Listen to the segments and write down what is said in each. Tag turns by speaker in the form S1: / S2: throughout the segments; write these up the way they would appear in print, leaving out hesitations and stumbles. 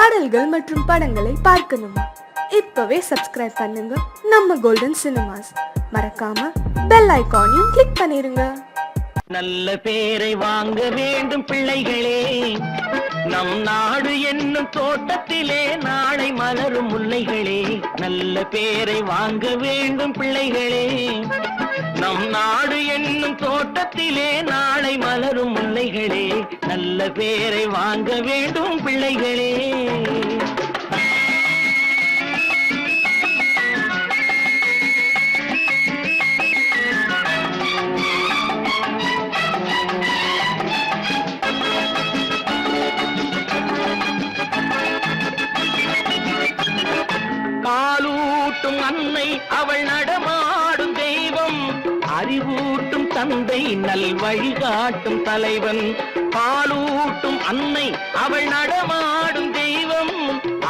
S1: பாடல்கள் மற்றும் படங்களை பார்க்கணுமா? இப்பவே சப்ஸ்கிரைப் பண்ணுங்க நம்ம கோல்டன் சினிமாஸ். மறக்காம பெல் ஐகானையும் கிளிக் பண்ணிருங்க.
S2: நல்ல பேரை வாங்க வேண்டும் பிள்ளைகளே, நம் நாடு என்னும் தோட்டத்திலே நாளை மலரும் முல்லைகளே. நல்ல பேரை வாங்க வேண்டும் பிள்ளைகளே, நம் நாடு என்னும் தோட்டத்திலே நாளை மலரும் முல்லைகளே. நல்ல பேரை வாங்க வேண்டும் பிள்ளைகளே. காலூட்டும் அன்னை அவள் நடமாடும் தெய்வம், அறிவூட்டும் தந்தை நல் வழிகாட்டும் தலைவன். பாலூட்டும் அன்னை அவள் நடமாடும் தெய்வம்,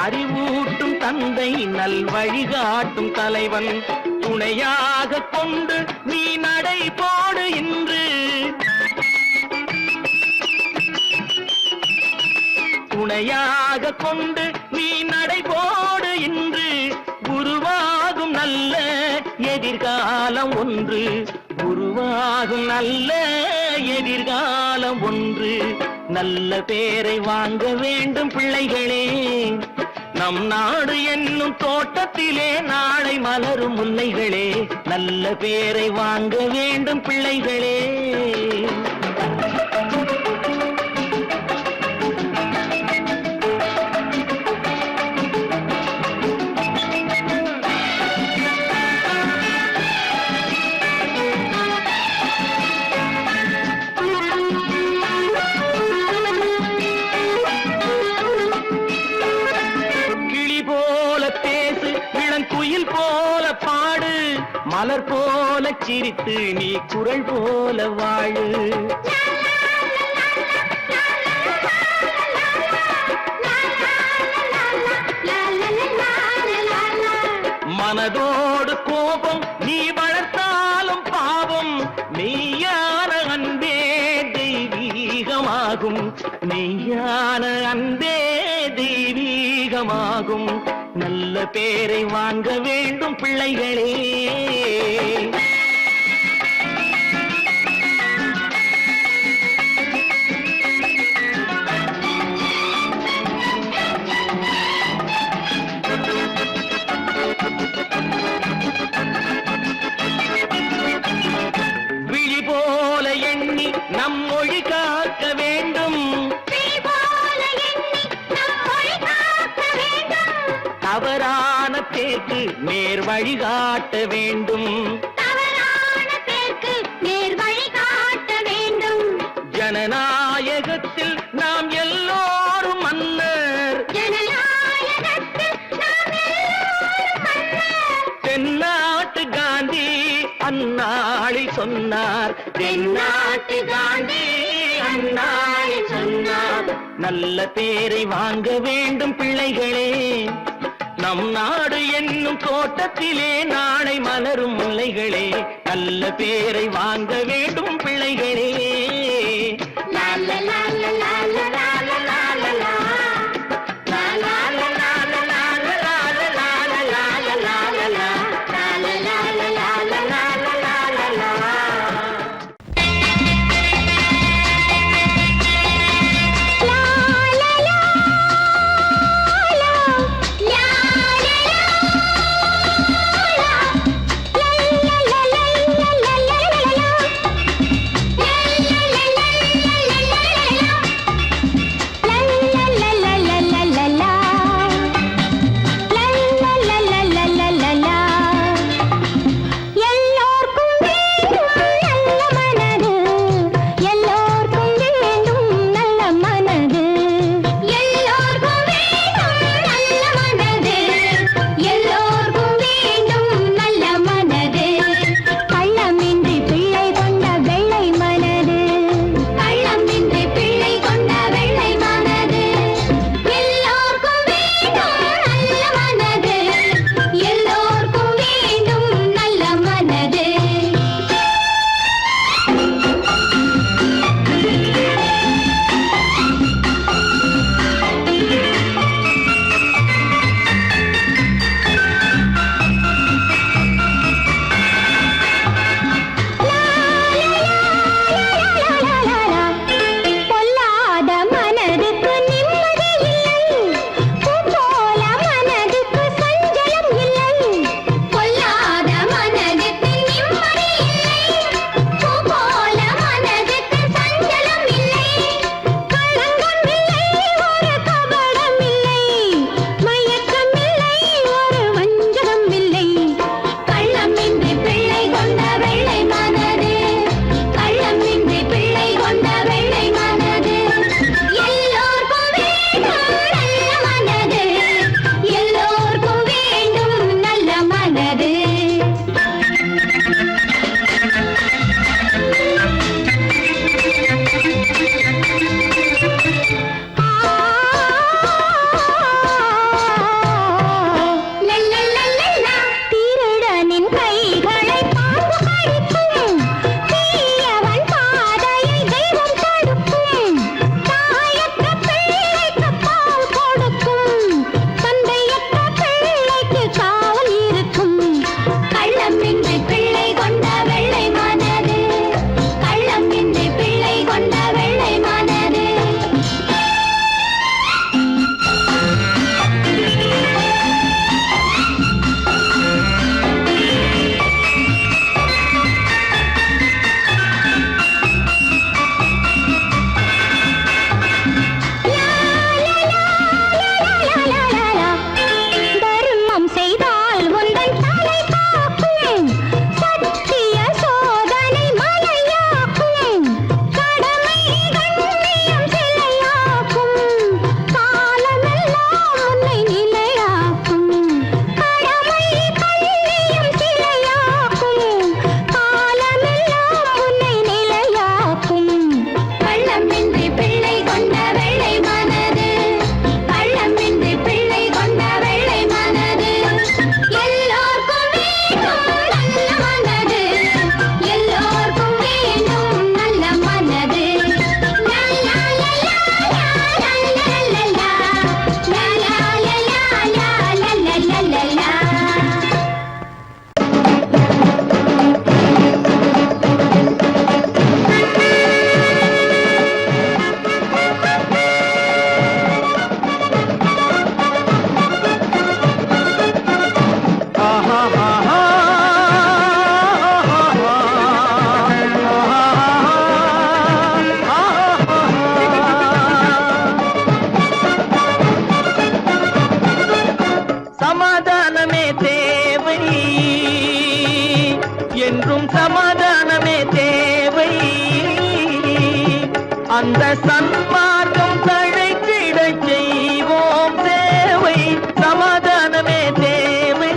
S2: அறிவூட்டும் தந்தை நல் வழிகாட்டும் தலைவன். துணையாக கொண்டு நீ நடை போடு இன்று, துணையாக கொண்டு நீ நடை போடு இன்று. உருவாகும் நல்ல எதிர்காலம் ஒன்று, உருவாகும் நல்ல எதிர்காலம் ஒன்று. நல்ல பேரை வாங்க வேண்டும் பிள்ளைகளே, நம் நாடு என்னும் தோட்டத்திலே நாளை மலரும் முல்லைகளே. நல்ல பேரை வாங்க வேண்டும் பிள்ளைகளே. குயில் போல பாடு, மலர் போல சிரித்து நீ குரல் போல வாழு. மனதோடு கோபம் நீ வளர்த்தாலும் பாவம், மெய்யான அன்பே தெய்வீகமாகும், மெய்யான அன்பே தெய்வீகமாகும். நல்ல பேரை வாங்க வேண்டும் பிள்ளைகளே. விழி போல எண்ணி நம் மொழி காக்க வேண்டும், தவறான பேருக்கு நேர் வழிகாட்ட வேண்டும், ஜனநாயகத்தில் நாம் எல்லோரும் மன்னர், தென்னாட்டு காந்தி அந்நாளில் சொன்னார், தென்னாட்டு காந்தி அந்நாளில் சொன்னார். நல்ல பேரை வாங்க வேண்டும் பிள்ளைகளே, நம் நாடு என்னும் தோட்டத்திலே நாளை மலரும் முல்லைகளே. நல்ல பேரை வாங்க வேண்டும் பிள்ளைகளே.
S3: la la la la la la la la la la
S2: அந்த சன்மார்க்கம் தழைத்திட செய்வோம் சேவை, சமாதானமே தேவை.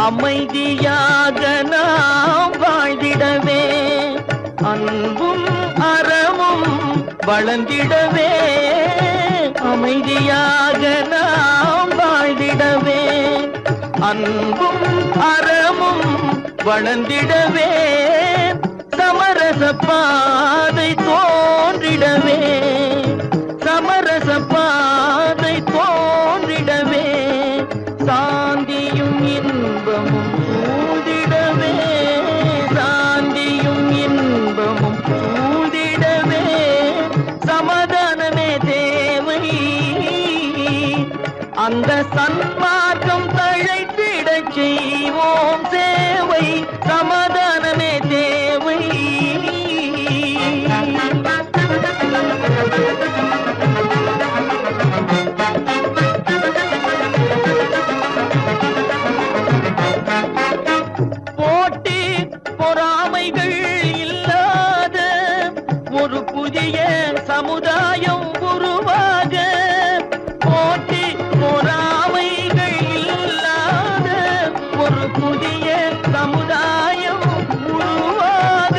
S2: அமைதியாக நாம் வாழ்ந்திடவே, அன்பும் அறமும் வளர்ந்திடவே. அமைதியாக நாம் வாழ்ந்திடவே, அன்பும் அறமும் வளர்ந்திடவே. சமரச பாதை தோன்றிடவே, சமரச பாதை தோன்றிடவே. சாந்தியும் இன்பமும் சூழ்ந்திடவே, சாந்தியும் இன்பமும் சூழ்ந்திடவே. சமாதானமே தேவை, அந்த சன்மார்க்கம் தழைத்திட செய்வோம் சேவை, சமாதானமே தேவை. போட்டி பொறாமைகள் இல்லாத ஒரு புதிய சமுதாயம் உருவாக. போட்டி பொறாமைகள் இல்லாத ஒரு புதிய சமுதாயம் உருவாக.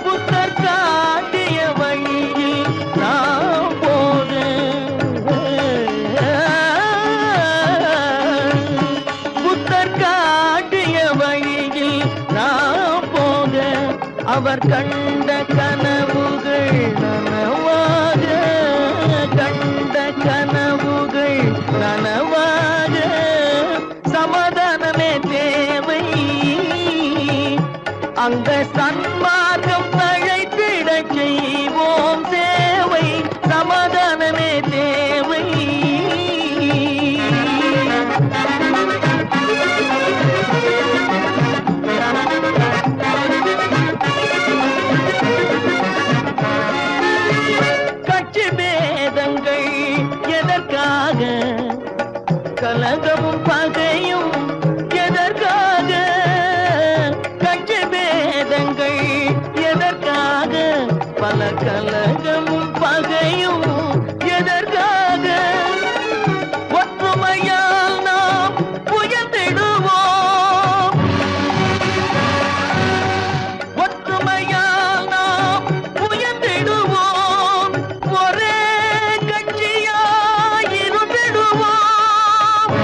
S2: புத்தர் காட்டிய வழியில் நாம் போக, புத்தர் காட்டிய வழியில் நாம் போக. அவர் கண்ட கனவுகள் நனவாக, கண்ட கனவுகள் நனவாக. சமாதானமே தேவை, அந்த சன்மார்க்கம் தழைத்திட செய்வோம் சேவை, சமாதானமே தேவை. கட்சி பேதங்கள் எதற்காக, கலகமும் பகையும் எதற்காக. கட்சி பேதங்கள் எதற்காக, பல கலகமும் பகையும் எதற்காக. ஒற்றுமையால் நாம் உயர்ந்திடுவோம், ஒற்றுமையால் நாம் உயர்ந்திடுவோம். ஒரே கட்சியாய் இருந்திடுவோம்,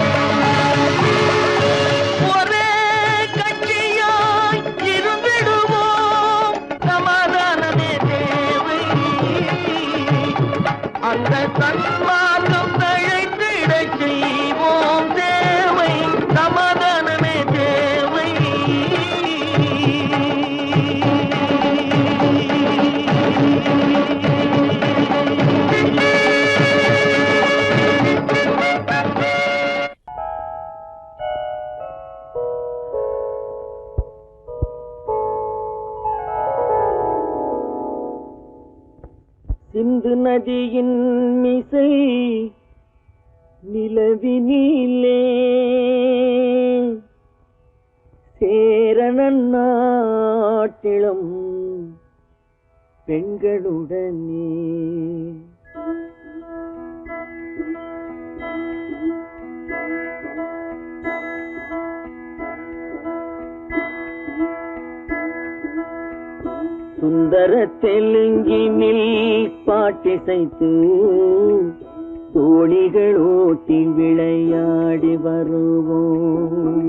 S2: ஒரே கட்சியாய் இருந்திடுவோம். சமாதானமே தேவை, அந்த சன்மார்க்கம் தழைத்திட செய்வோம் தேவை, சமாதானமே தேவை. சிந்து நதியின் மிசை நிலவினிலே சேரணன் நாட்டிலும் பெண்களுடனே. சுந்தர தெலுங்கினில் பாட்டிசைத்து தோணிகள் ஓட்டி விளையாடி வருவோம்.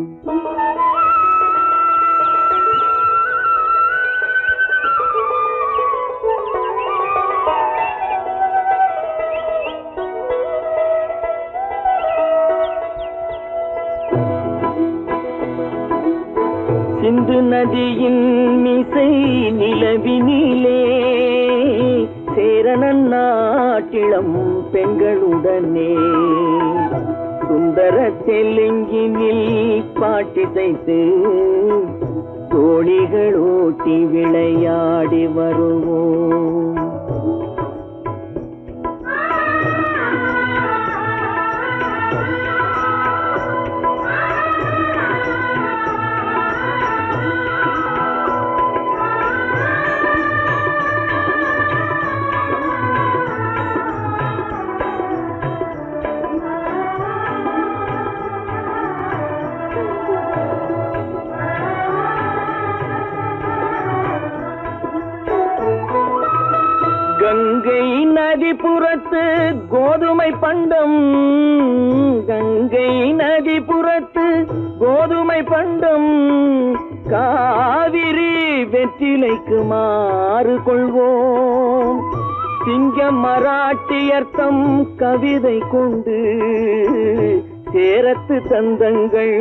S2: சிந்து நதியின் மிசை நிலவினிலே சேரணன் நாட்டிளம் பெண்களுடனே. சுந்தர தெலுங்கினில் பாட்டிசைத்து தோணிகள் ஓட்டி விளையாடி வருவோம். புறத்து கோதுமை பண்டம், கங்கை நதி புறத்து கோதுமை பண்டம், காவிரி வெற்றிலைக்கு மாறு கொள்வோம். சிங்கம் மராட்டியர்த்தம் கவிதை கொண்டு சேரத்து தந்தங்கள்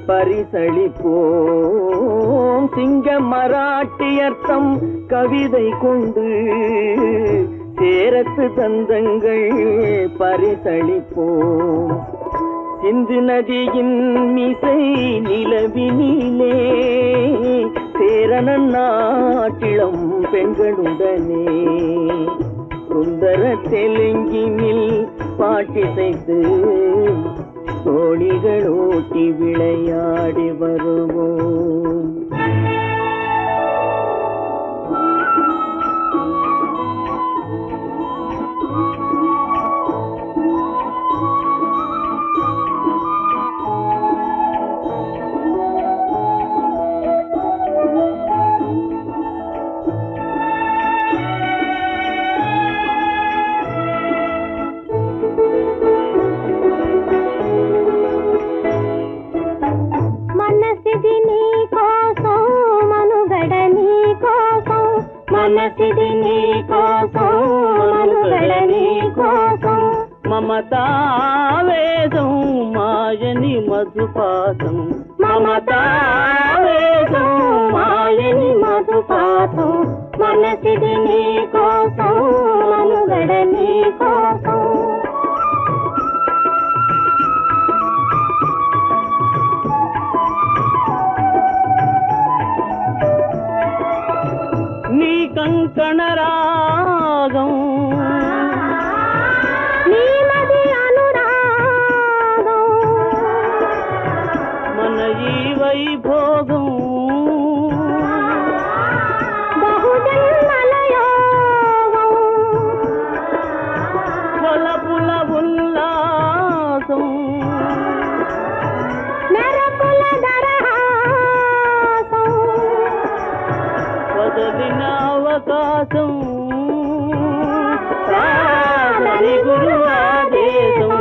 S2: பரிசளிப்போம். சிங்கம் மராட்டியர்த்தம் கவிதை கொண்டு சேரத்து தந்தங்கள் பரிசளிப்போம். சிந்து நதியின் மிசை நிலவினிலே சேரணன் நாட்டிளம் பெண்களுடனே சுந்தர தெலுங்கினில் பாட்டிசைத்து தோழிகள் ஓட்டி விளையாடி வருவோம்.
S3: మనసిది నీ కోసం మనుగడ నీ కోసం
S2: మమతావేదం మాయని మధుపాసం,
S3: మమతావేదం మాయని మధుపాసం. మనసిది నీ కోసం మనుగడ నీ కోసం.
S2: నీ కంకణ రాగం,
S3: నీ మది అనురాగం,
S2: మన ఈ వైభోగం
S3: బహుజన్మల యోగం,
S2: వలపుల ఉల్లాసం,
S3: మెరపుల దరహాసం,
S2: వదలిన అవకాశం సాధని గురు ఆదేశం.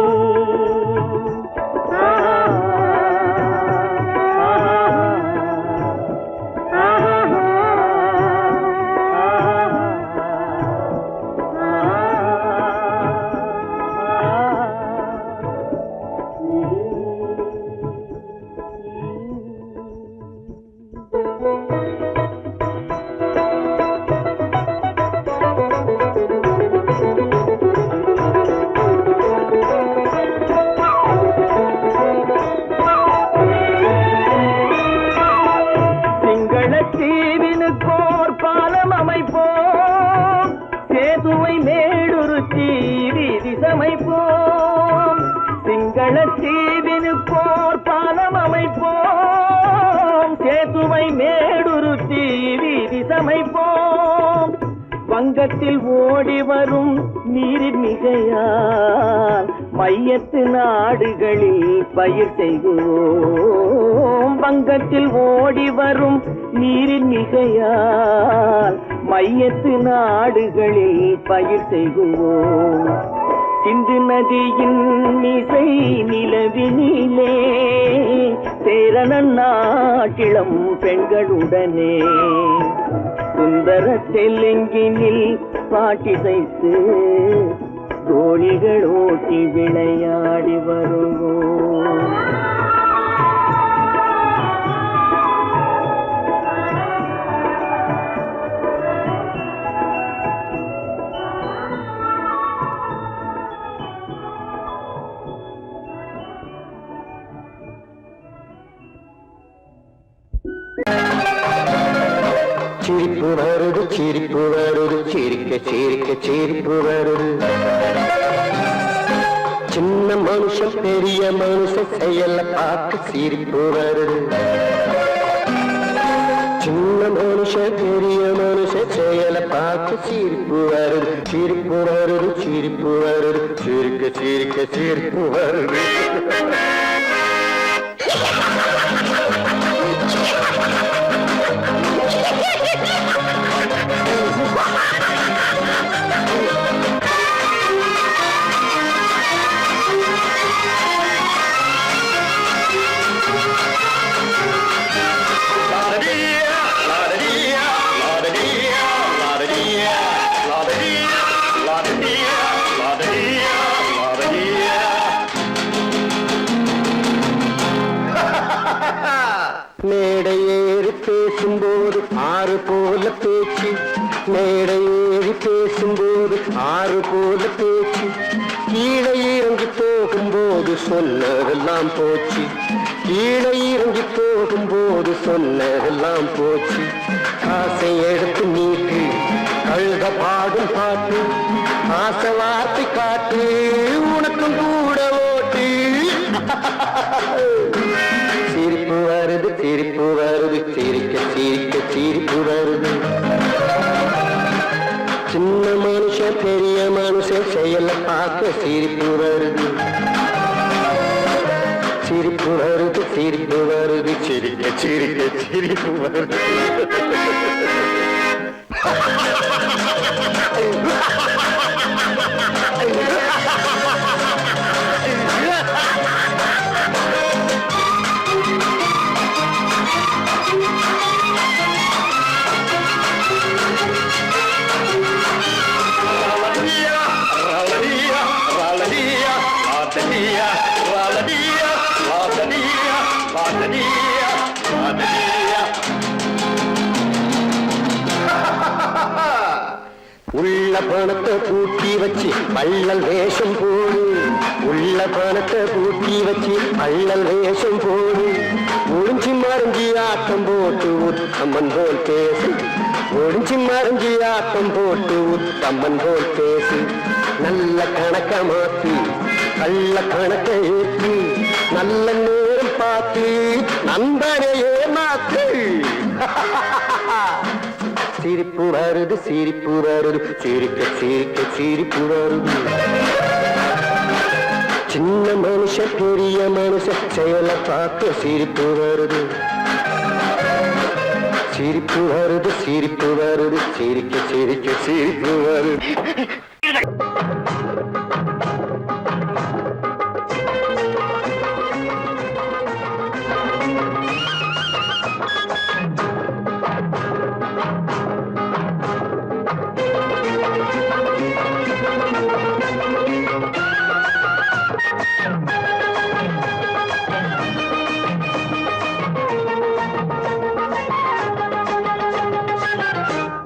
S2: தீவினுக்கோர் பாலம் அமைப்போம், சேதுவை மேடுருத்தி வீதி சமைப்போம். சிங்கள தீவினுக்கோர் பாலம் அமைப்போம், சேதுவை மேடுருத்தி வீதி சமைப்போம். வங்கத்தில் ஓடி வரும் நீரின் மிகையால் மையத்து நாடுகளில் பயிர் செய்வோம். வங்கத்தில் ஓடி வரும் நீரின் மிகையால் மையத்து நாடுகளில் பயிர் செய்வோம். சிந்து நதியின் மிசை நிலவினிலே சேரணன் நாட்டிளம் பெண்களுடனே சுந்தர தெலுங்கினில் பாட்டிசைத்து தோழிகள் ஓட்டி விளையாடி வருவோம். சிரிப்பு வருது சிரிப்பு வருது, சிரிக்க சிரிக்க சிரிப்பு வருது. சின்ன மனுஷன் பெரிய மனுஷன் செயல பார்க்க சிரிப்பு வருது. சின்ன மனுஷன் பெரிய மனுஷன் செயல பார்க்க சிரிப்பு வருது. சிரிப்பு வருது சிரிப்பு வருது, சிரிக்க சிரிக்க சிரிப்பு வருது. மேடை ஏறி பேசும்போது ஆறு போல பேச்சு, மேடை ஏறி பேசும்போது ஆறு போல பேச்சு, கீழே இறங்கி போகும்போது சொன்னதெல்லாம் போச்சு, கீழே இறங்கி போகும்போது சொன்னதெல்லாம் போச்சு. காசை எடுத்து நீட்டு கழுத பாடும் பாட்டு, ஆசை வார்த்தை காட்டு உனக்கும் கூட ஓட்டு. சிரிப்பு வருது சிரிப்பு வருது, சிரிக்க சிரிக்க சிரிப்பு வருது. சின்ன மனுஷன் பெரிய மனுஷன் செயல பார்க்க சிரிப்பு வருது, சிரிப்பு வருது சிரிப்பு வருது, சிரிக்க சிரிக்க சிரிப்பு வருது. உள்ள பணத்தை பூட்டி வச்சு பள்ளல் வேஷம் போடு, உள்ள பணத்தை பூட்டி வச்சு பள்ளல் வேஷம் போடு. ஒளிஞ்சி மறைஞ்சி ஆட்டம் போட்டு உத்தம்மன் போல் பேசு, ஒளிஞ்சி மறைஞ்சி ஆட்டம் போட்டு உத்தம்மன் போல் பேசு. நல்ல கணக்க மாத்தி கள்ள கணக்க ஏற்றி, நல்ல நேரம் பார்த்து நண்பனையே மாத்து. சிரிப்பு வருது சிரிப்பு வருது, சிரிக்க சிரிக்க சிரிப்பு வருது. சின்ன மனுஷன் பெரிய மனுஷன் செயல பார்த்து சிரிப்பு வருது, சிரிப்பு வருது சிரிப்பு வருது, சிரிக்க சிரிக்க சிரிப்பு வருது.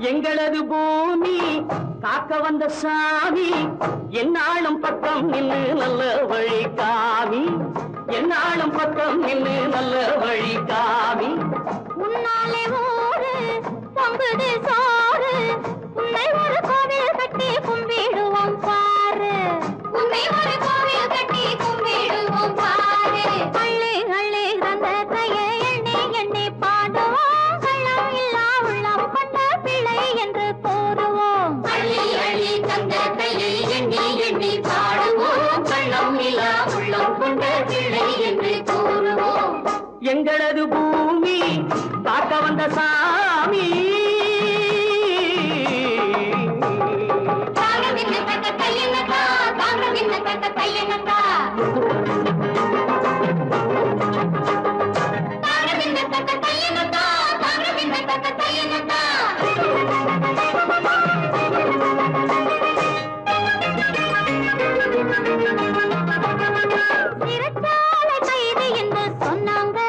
S4: எங்களது பூமி காக்க வந்த சாமி, என்னாலும் பக்கம் நின்று நல்ல வழி காமி, என்னாலும் பக்கம் நின்று நல்ல வழி காமி.
S3: உன்னாலே ஊரு பொங்குது சோறு, உன்னை ஒரு கோவில் கட்டி கும்பிடுவோம் பாரு, உன்னை ஒரு கோவில் கட்டி கும்பிடுவோம் பாரு. அள்ளி அள்ளி தந்த கையை எண்ணி எண்ணி பாடுவோம், கள்ளம் இல்லா உள்ளம் கொண்ட பிள்ளை என்று கூறுவோம். அள்ளி அள்ளி தந்த கையை எண்ணி எண்ணி பாடுவோம், கள்ளம் இல்லா உள்ளம் கொண்ட பிள்ளை என்று கூறுவோம்.
S4: எங்களது பூமி காக்க வந்த சாமி,
S3: சிறைச்சாலை கைது என்று சொன்னாங்க,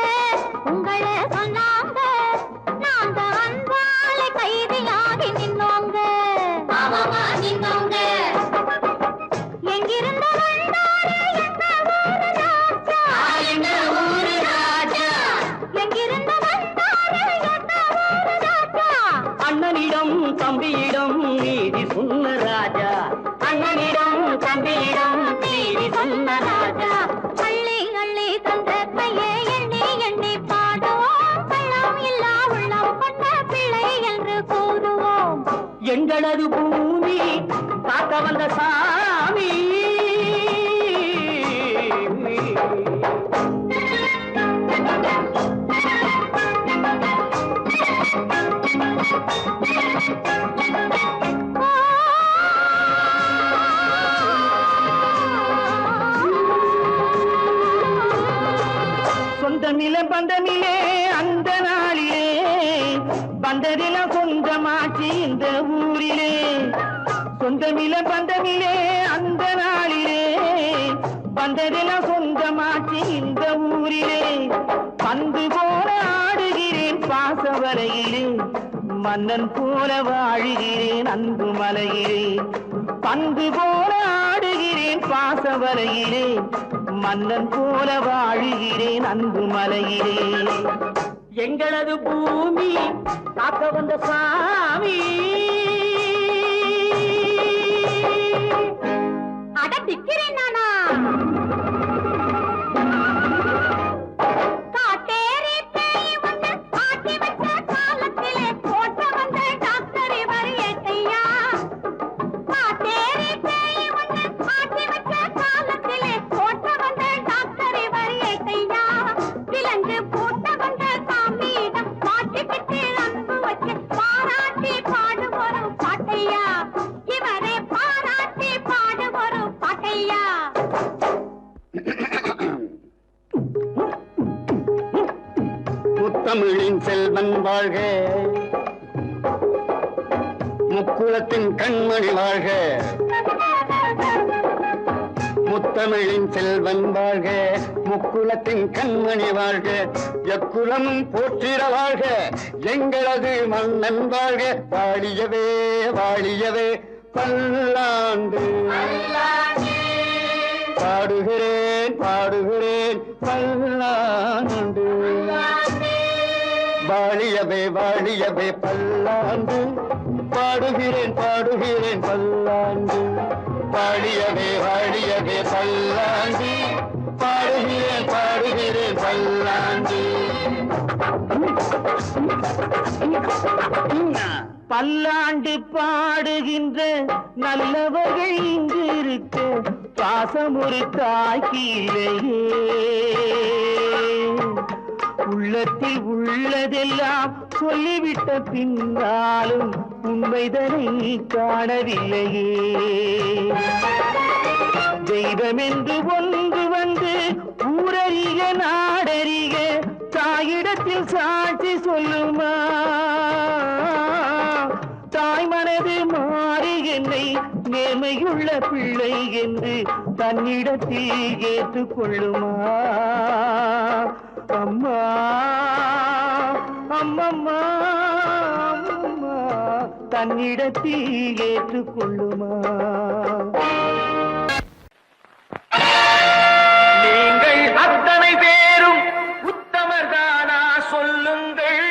S3: உங்களை சொன்னாங்க, நாங்க அன்பாலை கைதியாகி நின்னோங்க. நின்னோங்க. எங்கிருந்து வந்தாரு எங்க ஊரு ராஜா, எங்கிருந்து வந்தாரு எங்க ஊரு ராஜா.
S4: அண்ணனிடம் தம்பியிடம் நீதி சொன்ன ராஜா, அண்ணனிடம் தம்பியிடம் நீதி சொன்ன ராஜா.
S3: அள்ளி அள்ளி தந்த கையை எண்ணி எண்ணி பாடுவோம், கள்ளம் இல்லா உள்ளம் கொண்ட பிள்ளை என்று கூறுவோம்.
S4: எங்களது பூமி காக்க வந்த சாமி. சொந்தமிலே பந்தமிலே அந்த நாளிலே, பந்ததில சொந்தமாச்சு இந்த ஊரிலே. சொந்தமிலே பந்தமிலே அந்த நாளிலே, பந்ததில சொந்தமாச்சு இந்த ஊரிலே. பந்து போல ஆடு பாசவரையிலே மன்னன் போல வாழுகிறேன் அன்பு மலையிலே பந்து போல ஆடுகிறேன் பாசவரையிலே மன்னன் போல வாழுகிறேன் அன்பு மலையிலே எங்களது பூமி காக்க வந்த சாமி
S3: அட திக்கிறேன் நானா காட்டேரி பேய் வந்து ஆட்டி வச்ச காலத்திலே போட்ட வந்த டாக்டர் இவர் ஏட்டையா காட்டேரி பேய் வந்து ஆட்டி வச்ச காலத்திலே போட்ட வந்த டாக்டர் இவர் ஏட்டையா விலங்கு போட்ட வந்த சாமியிடம் மாட்டிக்கிட்டு அன்பு வச்சு பாராட்டி பாடு ஒரு பாட்டையா இவரே பாராட்டி பாடு ஒரு பாட்டையா
S2: முத்தமிழின் செல்வன் வாழ்க முக்குலத்தின் கண்மணி வாழ்க முத்தமிழின் செல்வன் வாழ்க முக்குலத்தின் கண்மணி வாழ்க எக்குலமும் போற்றிட வாழ்க எங்களது மன்னன் வாழ்க வாழியவே வாழியவே பல்லாண்டு பாடுகிறேன் பாடுகிறேன் பல்லாண்டு வாழியவே வாழியவே பல்லாண்டு பாடுகிறேன் பாடுகிறேன் பல்லாண்டு வாழியவே வாழியவே பல்லாண்டு பாடுகிறேன் பாடுகிறேன் பல்லாண்டு
S4: பல்லாண்டு பாடுகின்ற நல்லவர்கள் இங்கு இருக்க பாசம் ஒரு தாய்க்கு இல்லையே உள்ளத்தில் உள்ளதெல்லாம் சொல்லிவிட்ட பின்னாலும் உண்மைதனை காணவில்லையே தெய்வம் என்று ஒன்று வந்து ஊரறிக நாடறிக தாயிடத்தில் சாட்சி சொல்லுமா தாய் மனது மாறி என்னை நேர்மையுள்ள பிள்ளை என்று தன்னிடத்தில் ஏற்றுக்கொள்ளுமா அம்மா அம்மம்மா அம்மா தன்னிடத்தில் ஏற்றுக்கொள்ளுமா நீங்கள் அத்தனை பேரும் உத்தமர்தானா சொல்லுங்கள்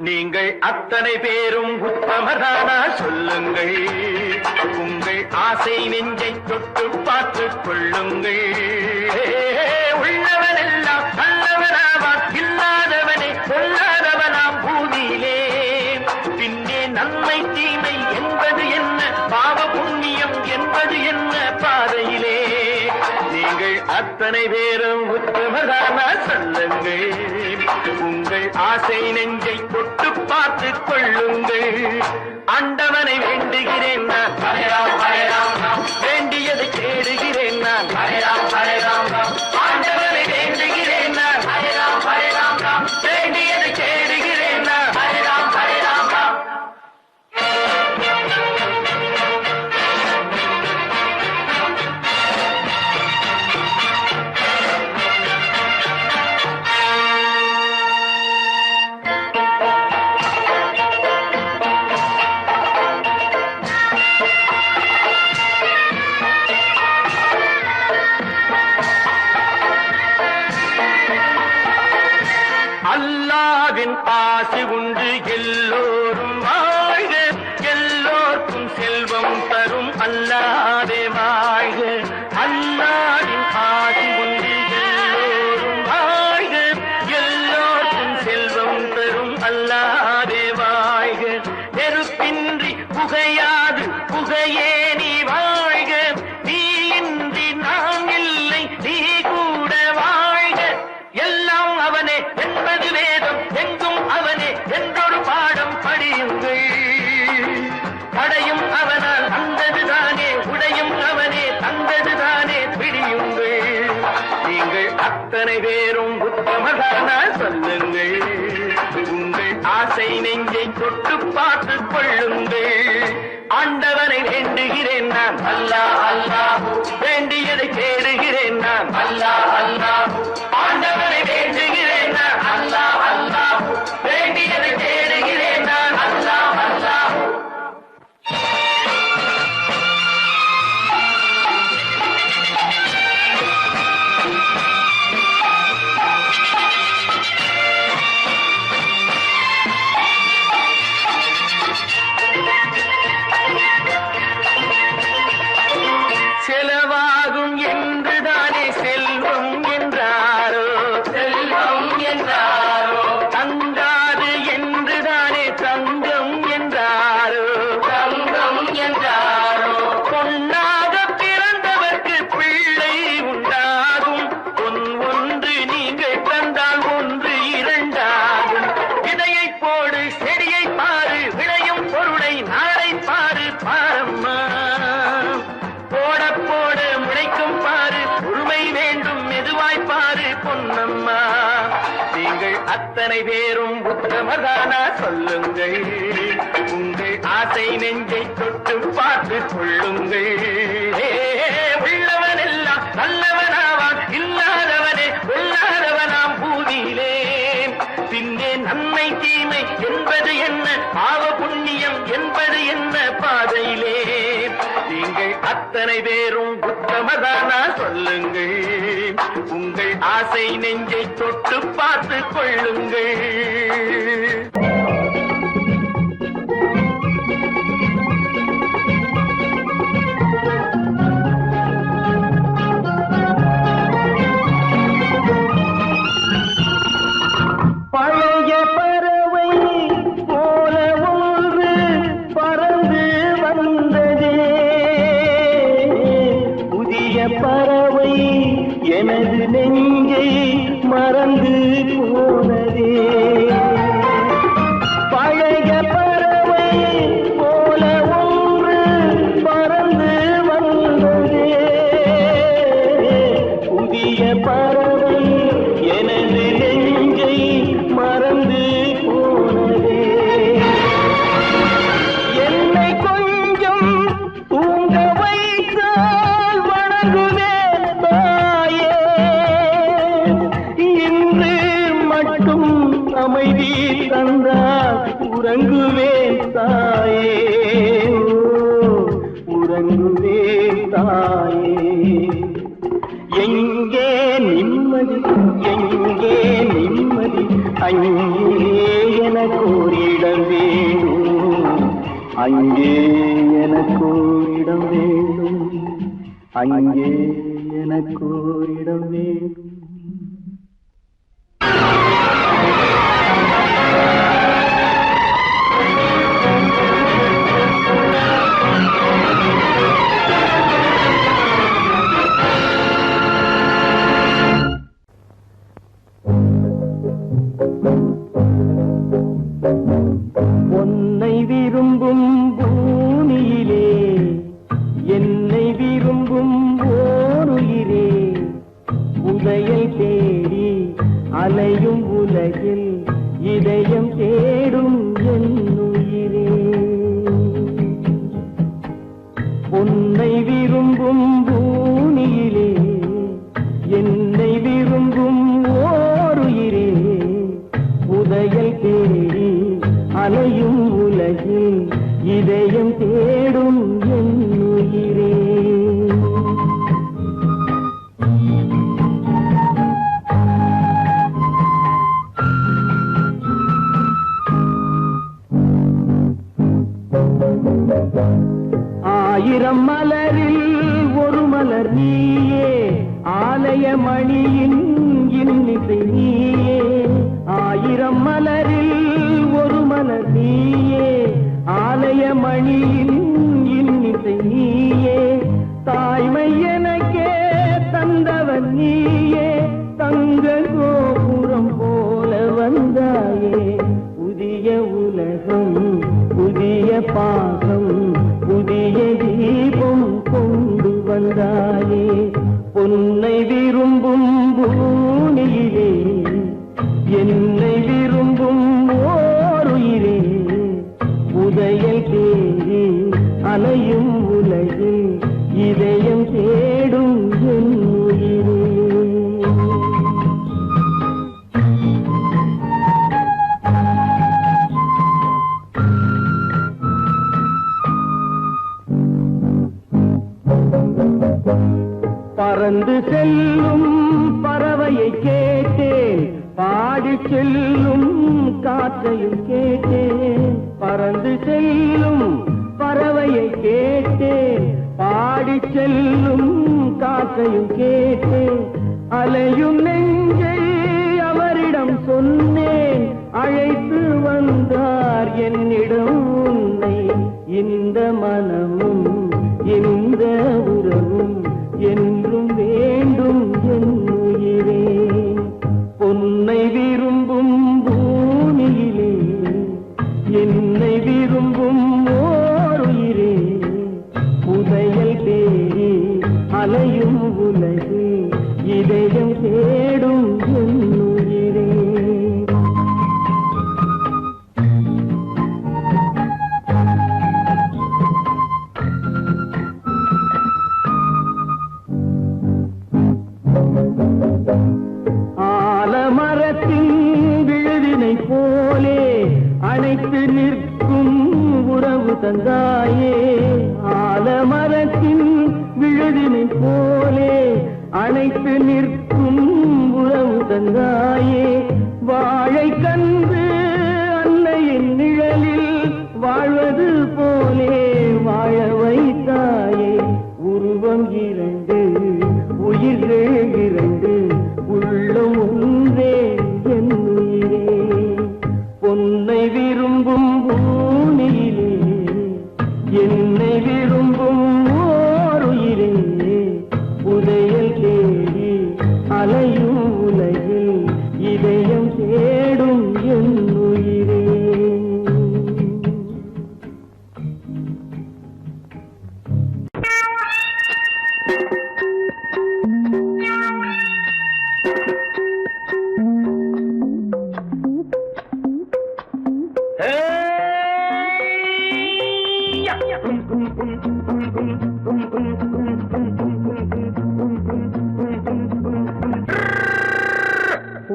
S4: நீங்கள் அத்தனை பேரும் உத்தமதானா சொல்லுங்கள் உங்கள் ஆசை நெஞ்சை தொட்டு பார்த்துக் கொள்ளுங்கள் உள்ளவனெல்லாம் நல்லவனாவான் இல்லாதவனே சொல்லாதவனாம் பூமியிலே பின்னே நன்மை தீமை என்பது என்ன பாவ புண்ணியம் என்பது என்ன பாதையிலே நீங்கள் அத்தனை பேரும் உத்தமதானா சொல்லுங்கள் உங்கள் ஆசை நெஞ்சை தொட்டு பார்த்துக் கொள்ளுங்கள் ஆண்டவனை வேண்டுகிறேன் நான் வேண்டியதை தேடுகிறேன் நான் ஆண்டவனை வேண்டுகிறேன் நான் வேண்டியதை தேடுகிறேன் நான் அல்லாவின் ஆசி உண்டு எல்லோரும் வாழ்க எல்லோருக்கும் செல்வம் தரும் அல்லாவே வாழ்க அல்லாவின் ஆசி உண்டு எல்லோரும் வாழ்க எல்லோருக்கும் செல்வம் தரும் அல்லாவே வாழ்க நெருப்பின்றி புகையாது புகையே நீ வாழ்க நீ இன்றி நான் இல்லை நீ கூட வாழ்க எல்லாம் அவனே என்பது வேதம் எங்கும் அவனே என்றொரு பாடம் அத்தனை பேரும் உத்தமதான சொல்லுங்கள் உங்கள் ஆசை நெஞ்சை தொட்டு பார்த்து கொள்ளுங்கள் ஆண்டவனை வேண்டுகிறேன் நான் அல்லாஹ் அல்லாஹ் வேண்டியதை தேடுகிறேன் நான் அல்லாஹ் அல்லாஹ் ஆண்டவனை வேண்டுகிறேன் நான் அல்லாஹ் அல்லாஹ் வேண்டியதை தேடுகிறேன் நான் அல்லாஹ் அல்லாஹ் செலவாகும் என்றுதானே செல்வம் என்றாரோ செல்வம் என்றாரோ தங்காது என்றுதானே தங்கம் என்றாரோ தங்கம் என்றாரோ பொன்னாக பிறந்தவர்க்கு பிள்ளை உண்டாகும் பொன் ஒன்று நீங்கள் தந்தால் ஒன்று இரண்டாகும் விதையை போடு செடியை பாரு விளையும் பொருளை நாளை பாரு பாரம்மா போட போட முளைக்கும் பாரு உரிமை வேண்டும் மெதுவாய் பாரு பொன்னம்மா நீங்கள் அத்தனை பேரும் உத்தமதானா சொல்லுங்கள் உங்கள் ஆசை நெஞ்சை தொட்டு பார்த்து கொள்ளுங்கள் உள்ளவன் எல்லாம் நல்லவனாவான் இல்லாதவனே கொள்ளாதவனாம் பூதியிலே பின்னே நன்மை தீமை என்பது என்ன பாவ புண்ணியம் என்பது என்ன பாதையிலே நீங்கள் அத்தனை பேரும் உத்தமதானா சொல்லுங்கள் உங்கள் ஆசை நெஞ்சை தொட்டு பார்த்து கொள்ளுங்கள் பழைய பறவை போல ஒன்று பறந்து வந்ததே புதிய பறவை எனது நெஞ்சை மறந்து போனதே பழைய பறவை போல ஒன்று பறந்து வந்ததே புதிய பறவை எனது நெஞ்சை மறந்து போனதே என்னை கொஞ்சம் தூங்க வைத்தால் வணங்குவேன் தாயே இன்று மட்டும் அமைதி தந்தால் உறங்குவேன் தாயே உறங்குவேன் தாயே எங்கே நிம்மதி எங்கே நிம்மதி அங்கே எனக்கு ஒரு இடம் வேண்டும் அங்கே எனக்கு ஒரு இடம் வேண்டும் அங்கே எனக்கு ஒரு இடம் வேண்டும் உன்னை விரும்பும் பூமியிலே என்னை விரும்பும் ஓருயிரே உதயை தேடி அலையும் உலகில் இதயம் தேடும் என்னுயிரே உன்னை விரும்பும் பூமியிலே என்னை விரும்பும் ஓருயிரே உதயை தேடி அலையும் உலகில் இதயம் தேடும் என்னுயிரே ஆயிரம் மலரில் ஒரு மலர் நீயே ஆலய மணியின் இன்னிசை நீயே ஆயிரம் மலரில் ஒரு மலர் நீயே ஆலய மணியின் இன்னிசை நீயே தாய்மை எனக்கே தந்தவன் நீயே தங்க கோபுரம் போல வந்தாயே புதிய உலகம் புதிய பாகம் புதிய தீபம் கொண்டு வந்தாயே பொன்னை விரும்பும் செல்லும் காற்றையும் கேட்டேன், பறந்து செல்லும் பறவையை கேட்டேன், பாடி செல்லும் காற்றையும் கேட்டேன், அலையும் நெஞ்சை அவரிடம் சொன்னேன், அழைத்து வந்தார் என்னிடம் உன்னை. இந்த மனமும் இந்த உறவும் என்றும் வேண்டும் என் உயிரே. பொன்னை விரும்பும் பூமியிலே என்னை விரும்பும் ஓர் உயிரே. புதையல் தேடி அலையும் உலகு இதயம் தேடும் என் உயிரே. ஆலமரத்தின் விழுதினை போலே அணைத்து நிற்கும் உறவு தந்தாயே, ஆலமரத்தின் விழுதினை போலே அணைத்து நிற்கும் உறவு தந்தாயே, வாழை கன்று அன்னையின் நிழலில் வாழ்வது போலே வாழ வைத்தாயே. உருவம் இரண்டு உயிர்கள் இரண்டு உள்ளம் ஒன்றே என் உயிரே. பொன்னை விரும்பும் பூமியிலே என்னை விரும்பும் ஓர் உயிரே. புதையல் தேடி அலையும் உலகில் இதயம் தேடும் என் உயிரே.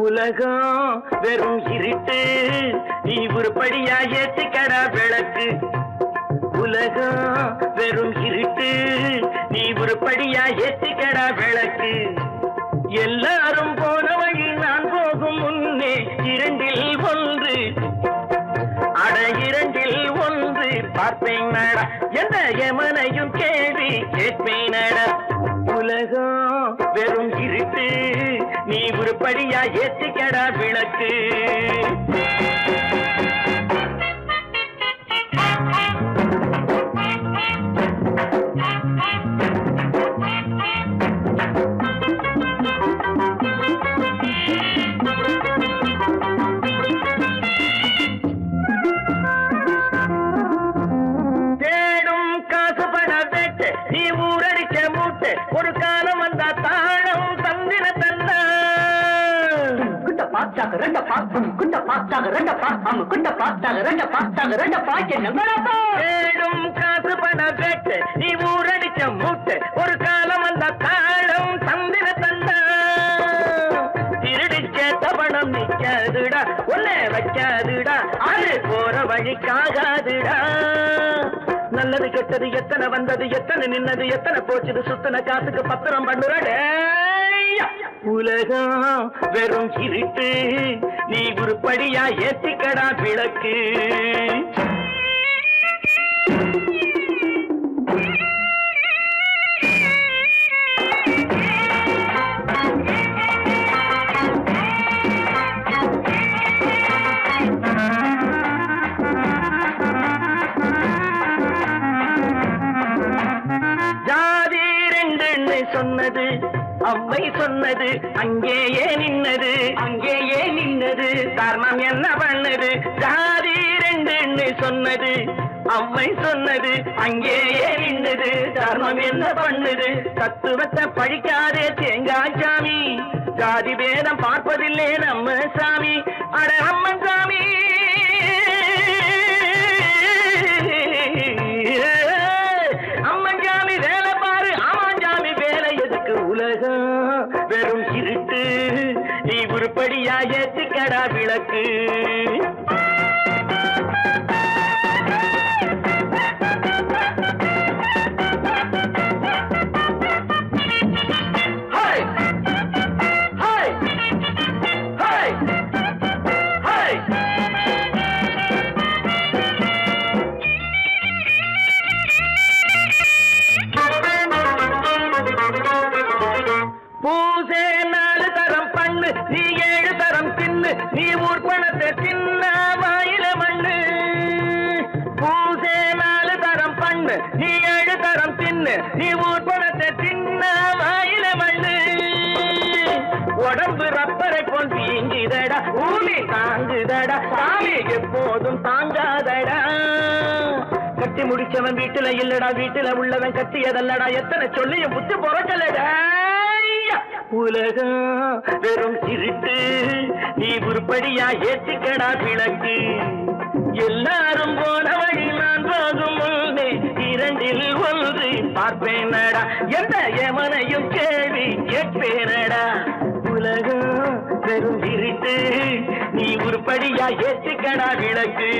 S4: உலகம் வெறும் இருட்டு, நீ உருப்படியா ஏத்திக்கடா விளக்கு. உலகம் வெறும் இருட்டு, நீ உருப்படியா ஏத்திக்கடா விளக்கு. எல்லாரும் போன வழி நான் போகும் முன்னே இரண்டில் ஒன்று, அட இரண்டில் ஒன்று பார்ப்பேன் நட, எந்த எமனையும் கேள்வி கேட்பேன் நட. உலகம் வெறும் இருட்டு, நீ உருப்படியா ஏத்திக்கடா விளக்கு. தேடும் காசு பண வேட்டு, நீ ஊரடிச்ச மூட்டு, ஒரு காலம் வந்தா தாழம் தந்தின தந்தா. குண்ட பாச்சாக ரெண்ட பாத்தும், குண்ட பாச்சாக ரெண்ட பாத்தாம, குண்ட பாச்சாக ரெண்ட பாச்சாக ரெண்ட பாய்க்க நம்பரப்பா. தேடும் காசு பண வேட்டு, நீ ஊரடிச்ச மூட்டு, ஒரு காலம் வந்தா தாழம் தந்தின தந்தா. திருடிச்ச தவணம் நிக்காதுடா, ஒன்னே வைக்காதுடா, அது போற வழிக்காகாதுடா. நல்லது கெட்டது எத்தனை வந்தது, எத்தனை நின்னது, எத்தனை போச்சுது, சுத்தன காசுக்கு பத்திரம் பண்ணுறடே. உலகம் வெறும் இருட்டு, நீ உருப்படியா ஏத்திக்கடா விளக்கு. ஜாதி ரெண்டு சொன்னது அம்மை சொன்னது, அங்கேயே நின்னது, அங்கேயே நின்னது, காரணம் என்ன பண்ணது. ஜாதி ரெண்டு சொன்னது அம்மை சொன்னது, அங்கேயே நின்னது, காரணம் என்ன பண்ணுது. தத்துவத்தை படிக்காதே தேங்காய் சாமி, ஜாதி பேதம் பார்ப்பதில்லை நம்ம சாமி. அட அம்மன் சாமி, அம்மன் சாமி வேலை பாரு, ஆமான் சாமி வேலை எதுக்கு. உலகம் வெறும் இருட்டு, நீ உருப்படியா ஏத்திக்கடா விளக்கு. நீ 7 தரம் தின்னு நீ ஊர் பணத்தை தின்ன வாயில மண்ணு பூசே 4 தரம் பண்ணு நீ 7 தரம் தின்னு நீ ஊர் பணத்தை தின்ன வாயில மண்ணு உடம்பு ரப்பரை போல் வீங்குதடா ஊமி தாங்குதடா சாமி எப்போதும் தாங்காதடா கட்டி முடிச்சவன் வீட்டுல இல்லடா வீட்டுல உள்ளவன் கட்டியதல்லடா எத்தனை சொல்லியும் புத்தி பொறக்கலடா உலகம் வெறும் திருட்டு நீ உருப்படியா ஏத்திக்கடா விளக்கு எல்லாரும் போன வழி நான் போகும் முன்னே 2 ஒன்று பார்ப்பேனடா எந்த எமனையும் கேள்வி கேட்பேனடா உலகம் வெறும் இருட்டு நீ உருப்படியா ஏத்திக்கடா விளக்கு